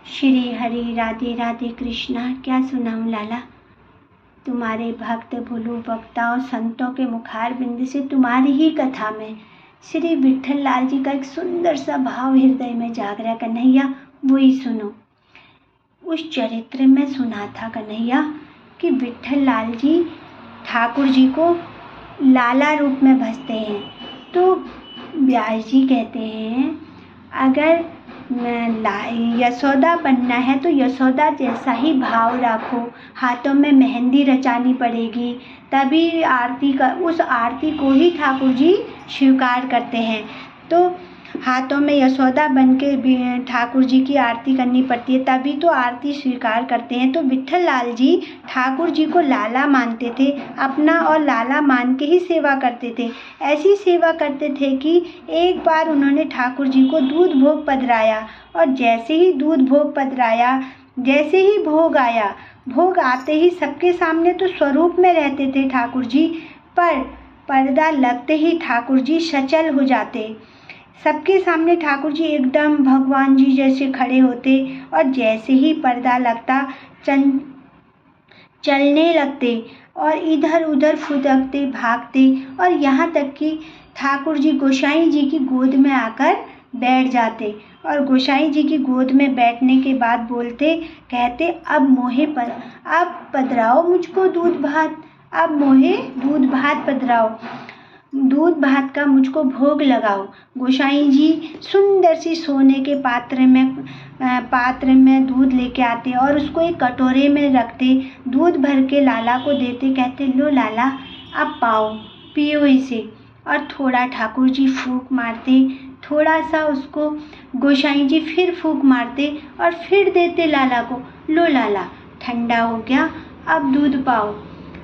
श्री हरि राधे राधे कृष्णा। क्या सुनाऊं लाला, तुम्हारे भक्त भोलू वक्ताओं संतों के मुखार बिंद से तुम्हारी ही कथा में श्री विट्ठल लाल जी का एक सुंदर सा भाव हृदय में जाग रहा। कन्हैया वही सुनो। उस चरित्र में सुना था कन्हैया कि विट्ठल लाल जी ठाकुर जी को लाला रूप में भजते हैं। तो व्यास जी कहते हैं अगर यशोदा बनना है तो यशोदा जैसा ही भाव रखो, हाथों में मेहंदी रचानी पड़ेगी, तभी आरती का उस आरती को ही ठाकुर जी स्वीकार करते हैं। तो हाथों में यशोदा बन के ठाकुर जी की आरती करनी पड़ती है, तभी तो आरती स्वीकार करते हैं। तो विट्ठल लाल जी ठाकुर जी को लाला मानते थे अपना, और लाला मान के ही सेवा करते थे। ऐसी सेवा करते थे कि एक बार उन्होंने ठाकुर जी को दूध भोग पधराया, और जैसे ही दूध भोग पधराया, जैसे ही भोग आया, भोग आते ही सबके सामने तो स्वरूप में रहते थे ठाकुर जी, पर पर्दा लगते ही ठाकुर जी सचल हो जाते। सबके सामने ठाकुर जी एकदम भगवान जी जैसे खड़े होते, और जैसे ही पर्दा लगता चलने लगते और इधर उधर फुदकते भागते, और यहाँ तक कि ठाकुर जी गोसाई जी की गोद में आकर बैठ जाते। और गोसाई जी की गोद में बैठने के बाद बोलते, कहते अब पधराओ मुझको दूध भात, अब मोहे दूध भात पधराओ, दूध भात का मुझको भोग लगाओ। गोसाई जी सुंदर सी सोने के पात्र में दूध लेके आते और उसको एक कटोरे में रखते, दूध भर के लाला को देते, कहते लो लाला अब पाओ, पियो इसे। और थोड़ा ठाकुर जी फूंक मारते, थोड़ा सा उसको गोसाई जी फिर फूंक मारते और फिर देते लाला को, लो लाला ठंडा हो गया, अब दूध पाओ।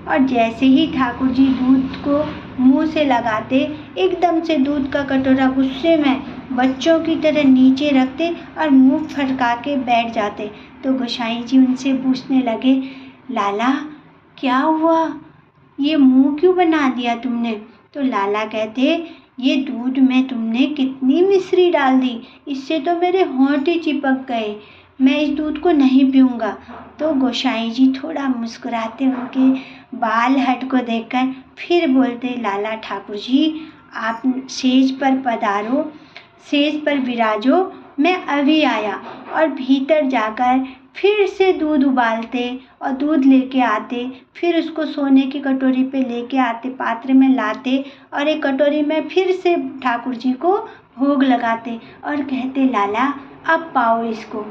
और जैसे ही ठाकुर जी दूध को मुंह से लगाते, एकदम से दूध का कटोरा गुस्से में बच्चों की तरह नीचे रखते और मुंह फटका के बैठ जाते। तो गोसाई जी उनसे पूछने लगे, लाला क्या हुआ, ये मुंह क्यों बना दिया तुमने? तो लाला कहते, ये दूध में तुमने कितनी मिश्री डाल दी, इससे तो मेरे होंठ ही चिपक गए, मैं इस दूध को नहीं पीऊँगा। तो गोसाई जी थोड़ा मुस्कुराते उनके बाल हट को देखकर फिर बोलते, लाला ठाकुर जी आप सेज पर पधारो, सेज पर विराजो, मैं अभी आया। और भीतर जाकर फिर से दूध उबालते और दूध लेके आते, फिर उसको सोने की कटोरी पे लेके आते, पात्र में लाते और एक कटोरी में फिर से ठाकुर जी को भोग लगाते और कहते, लाला अब पाओ इसको।